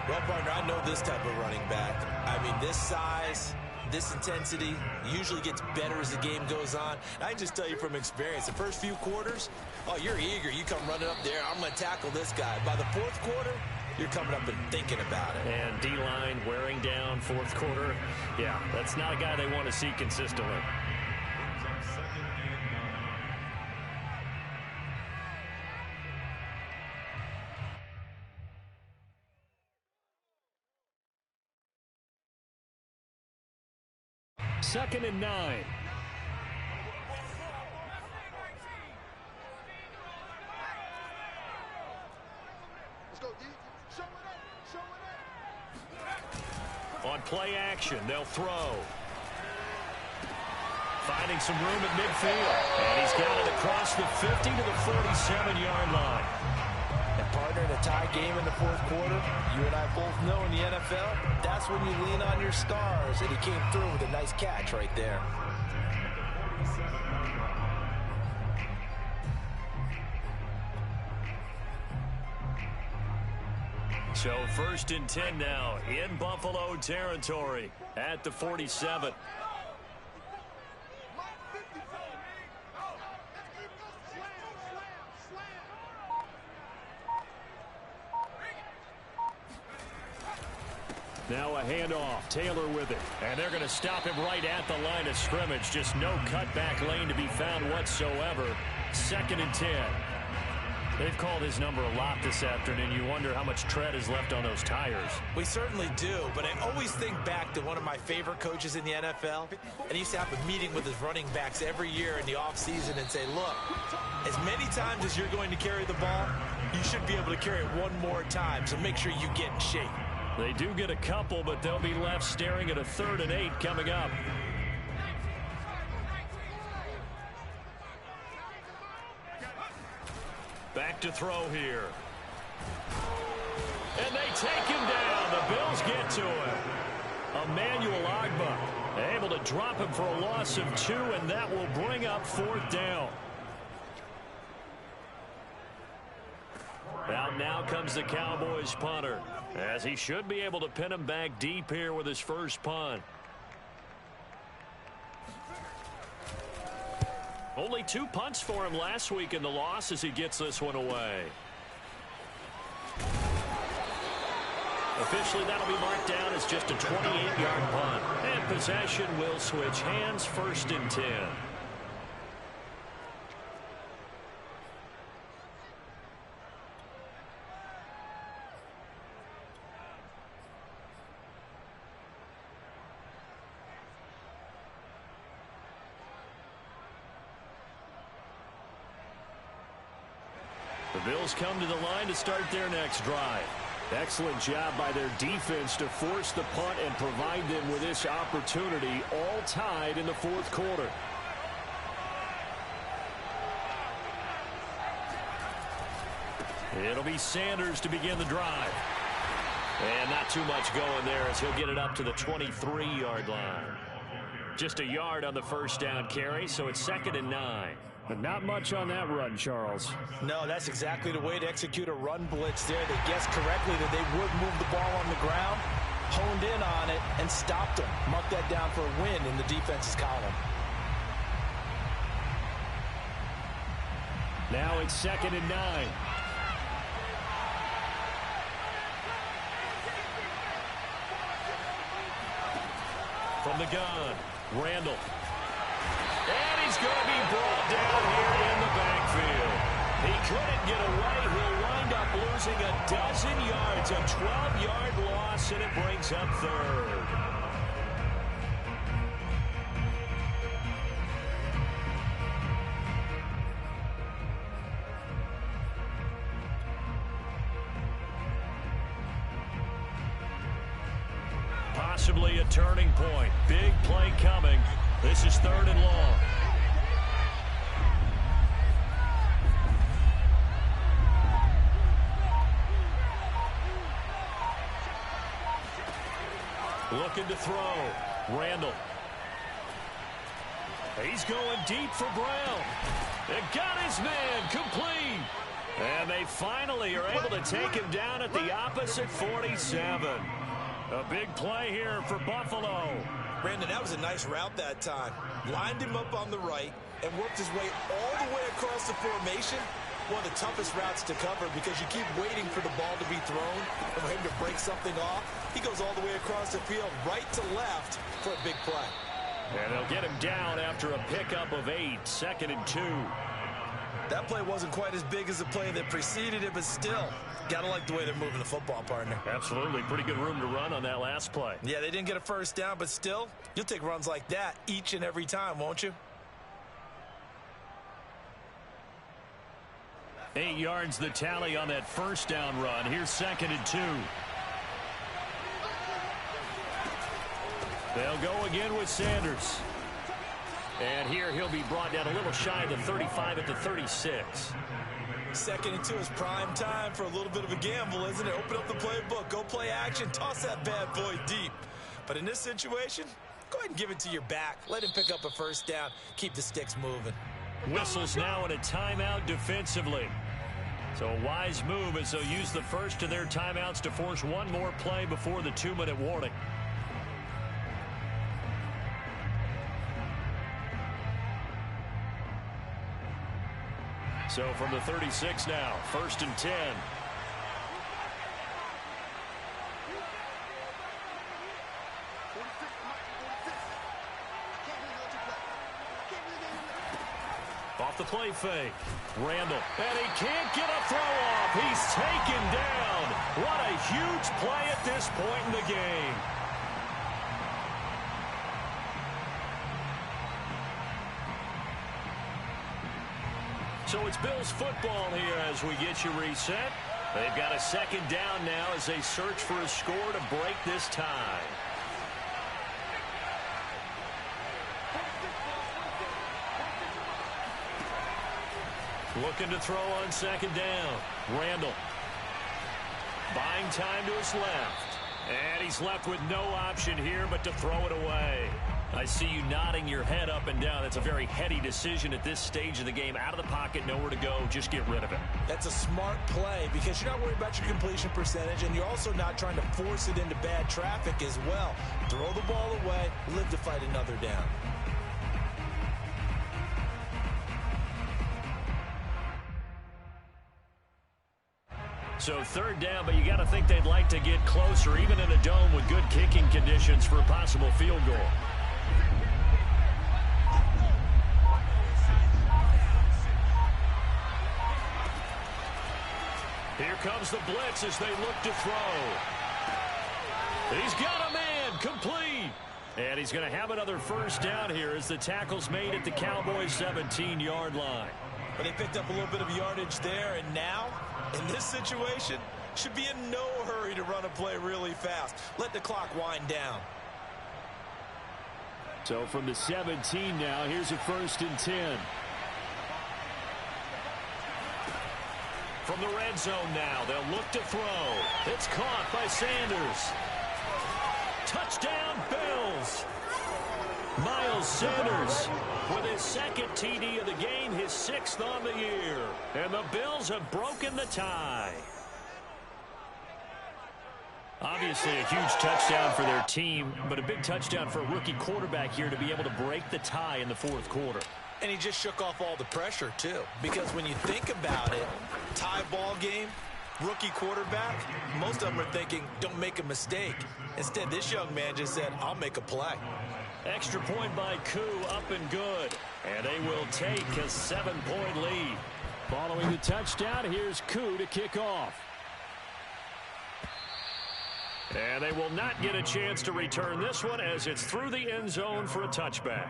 Well, partner, I know this type of running back. I mean, this size, this intensity usually gets better as the game goes on. I can just tell you from experience, the first few quarters, oh, you're eager. You come running up there. I'm going to tackle this guy. By the fourth quarter, you're coming up and thinking about it. And D-line wearing down fourth quarter. Yeah, that's not a guy they want to see consistently. Second and 9. Let's go, D. Show it up. Show it up. On play action, they'll throw. Finding some room at midfield. And he's got it across the 50 to the 47-yard line. And partner, in a tie game in the fourth quarter, you and I both know in the NFL, that's when you lean on your stars. And he came through with a nice catch right there. So first and 10 now in Buffalo territory at the 47. Now a handoff. Taylor with it. And they're going to stop him right at the line of scrimmage. Just no cutback lane to be found whatsoever. Second and 10. They've called his number a lot this afternoon. You wonder how much tread is left on those tires. We certainly do, but I always think back to one of my favorite coaches in the NFL. And he used to have a meeting with his running backs every year in the offseason and say, look, as many times as you're going to carry the ball, you should be able to carry it one more time, so make sure you get in shape. They do get a couple, but they'll be left staring at a 3rd and 8 coming up. Back to throw here. And they take him down. The Bills get to him. Emmanuel Ogbah able to drop him for a loss of 2, and that will bring up 4th down. Out now comes the Cowboys punter, as he should be able to pin him back deep here with his first punt. Only 2 punts for him last week in the loss as he gets this one away. Officially, that'll be marked down as just a 28-yard punt. And possession will switch hands, 1st and 10. The Bills come to the line to start their next drive. Excellent job by their defense to force the punt and provide them with this opportunity, all tied in the 4th quarter. It'll be Sanders to begin the drive. And not too much going there as he'll get it up to the 23-yard line. Just a yard on the first down carry, so it's 2nd and 9. But not much on that run, Charles. No, that's exactly the way to execute a run blitz there. They guessed correctly that they would move the ball on the ground, honed in on it, and stopped them. Mark that down for a win in the defense's column. Now it's 2nd and 9. From the gun, Randall. And he's going to be brought down here in the backfield. He couldn't get away. He'll wind up losing a dozen yards. A 12-yard loss, and it brings up 3rd. Possibly a turning point. Big play coming. This is 3rd and long. Looking to throw. Randall. He's going deep for Brown. It got his man complete. And they finally are able to take him down at the opposite 47. A big play here for Buffalo. Brandon, that was a nice route that time. Lined him up on the right and worked his way all the way across the formation. One of the toughest routes to cover because you keep waiting for the ball to be thrown and for him to break something off. He goes all the way across the field, right to left, for a big play. And they'll get him down after a pickup of 8, 2nd and 2. That play wasn't quite as big as the play that preceded it, but still, gotta like the way they're moving the football, partner. Absolutely. Pretty good room to run on that last play. Yeah, they didn't get a first down, but still, you'll take runs like that each and every time, won't you? 8 yards the tally on that first down run. Here's 2nd and 2. They'll go again with Sanders. And here he'll be brought down a little shy of the 35 at the 36. 2nd and 2 is prime time for a little bit of a gamble, isn't it? Open up the playbook, go play action, toss that bad boy deep. But in this situation, go ahead and give it to your back. Let him pick up a first down. Keep the sticks moving. Whistles now in a timeout defensively. So a wise move as they'll use the first of their timeouts to force one more play before the 2-minute warning. So from the 36 now, 1st and 10. Off the play fake. Randall. And he can't get a throw off. He's taken down. What a huge play at this point in the game. So it's Bills football here as we get you reset. They've got a 2nd down now as they search for a score to break this tie. Looking to throw on second down. Randall. Buying time to his left. And he's left with no option here but to throw it away. I see you nodding your head up and down. That's a very heady decision at this stage of the game. Out of the pocket, nowhere to go. Just get rid of it. That's a smart play because you're not worried about your completion percentage, and you're also not trying to force it into bad traffic as well. Throw the ball away, live to fight another down. So third down, but you got to think they'd like to get closer, even in a dome with good kicking conditions for a possible field goal. Here comes the blitz as they look to throw. He's got a man, complete. And he's going to have another first down here as the tackle's made at the Cowboys' 17-yard line. But they picked up a little bit of yardage there, and now, in this situation, should be in no hurry to run a play really fast. Let the clock wind down. So from the 17 now, here's a 1st and 10. From the red zone now, they'll look to throw. It's caught by Sanders. Touchdown, Bills. Miles Sanders with his second TD of the game, his 6th on the year. And the Bills have broken the tie. Obviously a huge touchdown for their team, but a big touchdown for a rookie quarterback here to be able to break the tie in the 4th quarter. And he just shook off all the pressure, too. Because when you think about it, tie ball game, rookie quarterback, most of them are thinking, don't make a mistake. Instead, this young man just said, I'll make a play. Extra point by Koo, up and good. And they will take a 7-point lead. Following the touchdown, here's Koo to kick off. And they will not get a chance to return this one as it's through the end zone for a touchback.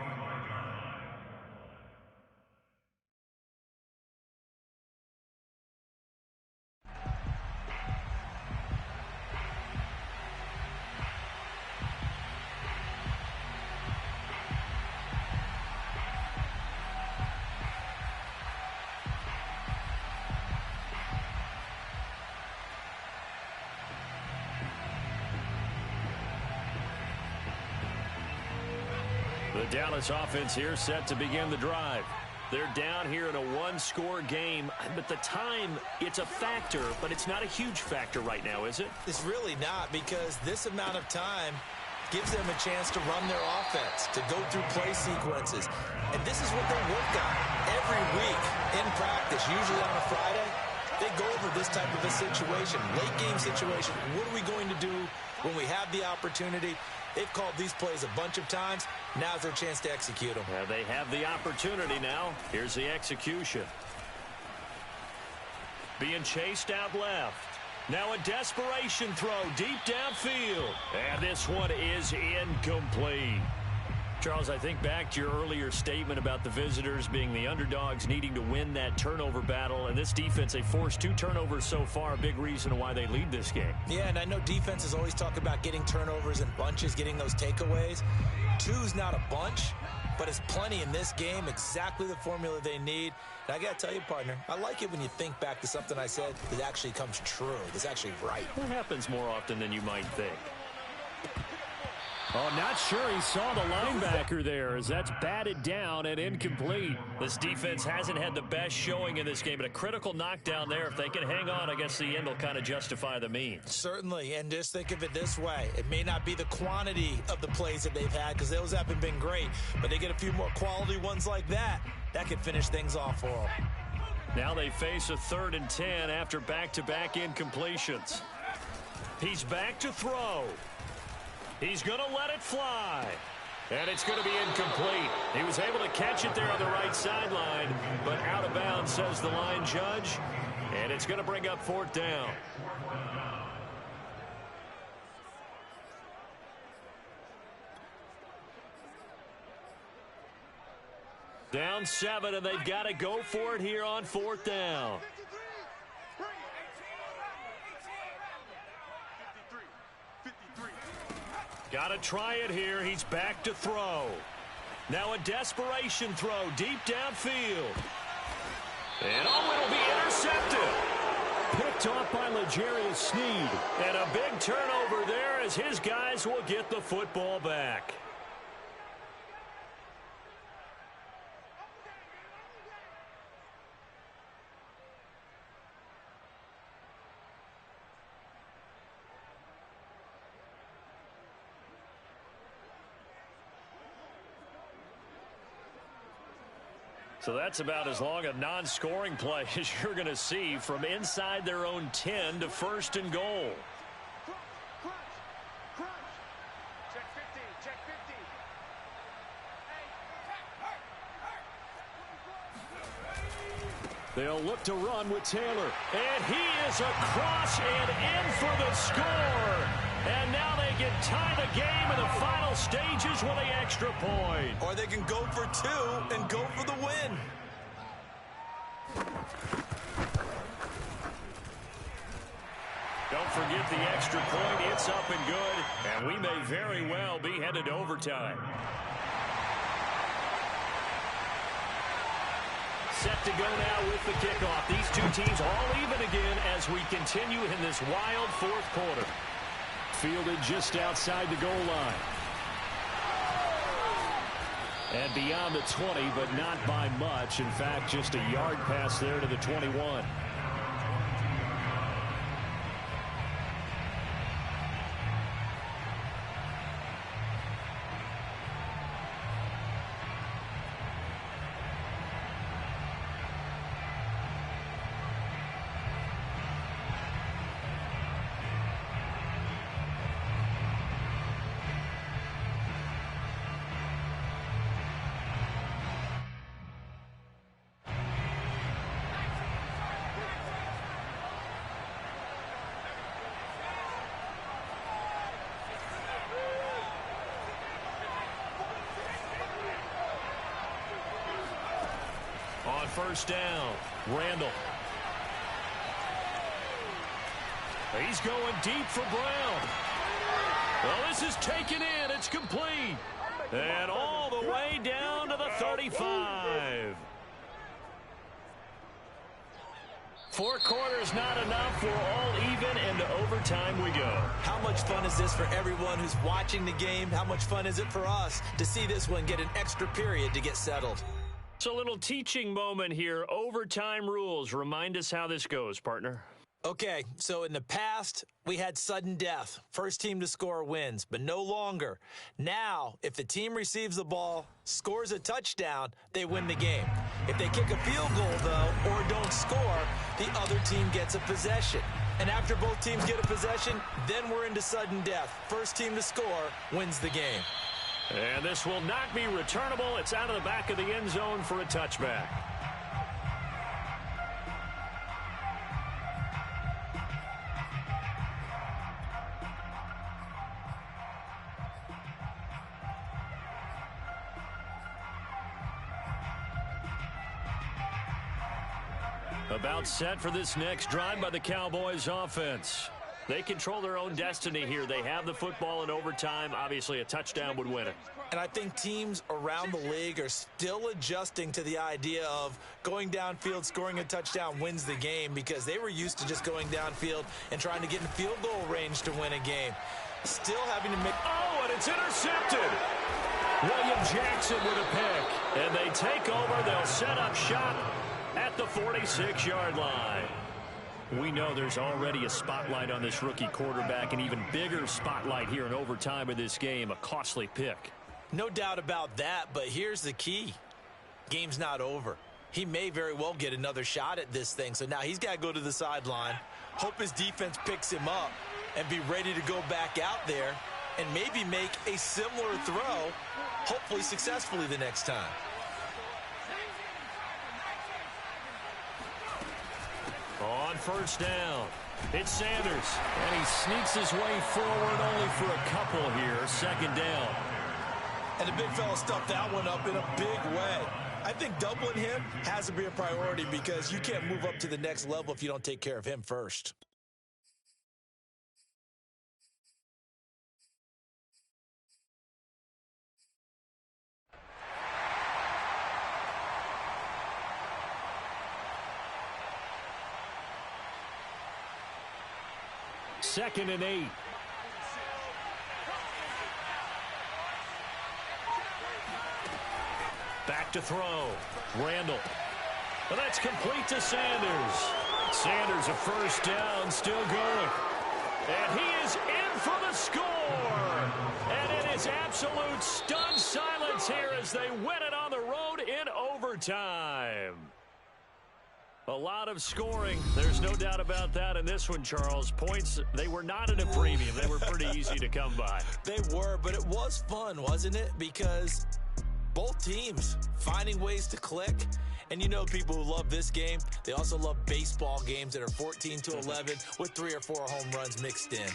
The Dallas offense here set to begin the drive. They're down here in a one-score game, but the time, it's a factor, but it's not a huge factor right now, is it? It's really not, because this amount of time gives them a chance to run their offense, to go through play sequences. And this is what they work on every week in practice, usually on a Friday. They go over this type of a situation, late game situation. What are we going to do when we have the opportunity? They've called these plays a bunch of times. Now's their chance to execute them. Yeah, they have the opportunity now. Here's the execution. Being chased out left. Now a desperation throw deep downfield. And this one is incomplete. Charles, I think back to your earlier statement about the visitors being the underdogs needing to win that turnover battle. And this defense, they forced 2 turnovers so far, a big reason why they lead this game. Yeah, and I know defenses always talk about getting turnovers in bunches, getting those takeaways. 2's not a bunch, but it's plenty in this game, exactly the formula they need. And I got to tell you, partner, I like it when you think back to something I said that actually comes true, that's actually right. It happens more often than you might think. Oh, not sure he saw the linebacker there as that's batted down and incomplete. This defense hasn't had the best showing in this game, but a critical knockdown there. If they can hang on, I guess the end will kind of justify the means. Certainly, and just think of it this way. It may not be the quantity of the plays that they've had because those haven't been great, but they get a few more quality ones like that. That could finish things off for them. Now they face a 3rd and 10 after back-to-back incompletions. He's back to throw. He's going to let it fly. And it's going to be incomplete. He was able to catch it there on the right sideline, but out of bounds, says the line judge. And it's going to bring up 4th down. Down 7, and they've got to go for it here on 4th down. Got to try it here. He's back to throw. Now a desperation throw deep downfield. And it'll be intercepted. Picked off by L'Jarius Sneed. And a big turnover there as his guys will get the football back. So that's about as long a non-scoring play as you're going to see from inside their own 10 to first and goal. Crunch. Check 50. Check 50. They'll look to run with Taylor. And he is across and in for the score. And now they can tie the game in the final stages with an extra point. Or they can go for two and go for the win. Don't forget the extra point. It's up and good. And we may very well be headed to overtime. Set to go now with the kickoff. These two teams all even again as we continue in this wild fourth quarter. Fielded just outside the goal line. And beyond the 20, but not by much. In fact, just a yard pass there to the 21. On first down, Randall. He's going deep for Brown. Well, this is taken in. It's complete. And all the way down to the 35. 4 quarters not enough. We're all even, and to overtime we go. How much fun is this for everyone who's watching the game? How much fun is it for us to see this one get an extra period to get settled? It's a little teaching moment here. Overtime rules. Remind us how this goes, partner. Okay, so in the past, we had sudden death. First team to score wins, but no longer. Now, if the team receives the ball, scores a touchdown, they win the game. If they kick a field goal, though, or don't score, the other team gets a possession. And after both teams get a possession, then we're into sudden death. First team to score wins the game. And this will not be returnable. It's out of the back of the end zone for a touchback. About set for this next drive by the Cowboys offense. They control their own destiny here. They have the football in overtime. Obviously, a touchdown would win it. And I think teams around the league are still adjusting to the idea of going downfield, scoring a touchdown wins the game, because they were used to just going downfield and trying to get in field goal range to win a game. Still having to make... Oh, and it's intercepted. William Jackson with a pick. And they take over. They'll set up shop at the 46-yard line. We know there's already a spotlight on this rookie quarterback, an even bigger spotlight here in overtime of this game, a costly pick. No doubt about that, but here's the key. Game's not over. He may very well get another shot at this thing, so now he's got to go to the sideline, hope his defense picks him up, and be ready to go back out there and maybe make a similar throw, hopefully successfully the next time. On first down, it's Sanders, and he sneaks his way forward only for a couple here. Second down. And the big fella stuffed that one up in a big way. I think doubling him has to be a priority, because you can't move up to the next level if you don't take care of him first. 2nd and 8. Back to throw. Randall. And that's complete to Sanders. Sanders a first down, still going. And he is in for the score. And it is absolute stunned silence here as they win it on the road in overtime. A lot of scoring. There's no doubt about that in this one, Charles. Points, they were not at a premium. They were pretty easy to come by. They were, but it was fun, wasn't it? Because both teams finding ways to click. And you know people who love this game, they also love baseball games that are 14-11 with 3 or 4 home runs mixed in.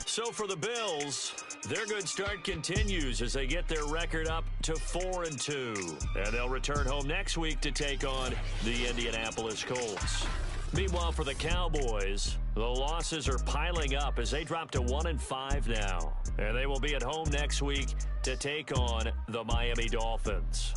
So for the Bills, their good start continues as they get their record up to 4-2. And they'll return home next week to take on the Indianapolis Colts. Meanwhile, for the Cowboys, the losses are piling up as they drop to 1-5 now. And they will be at home next week to take on the Miami Dolphins.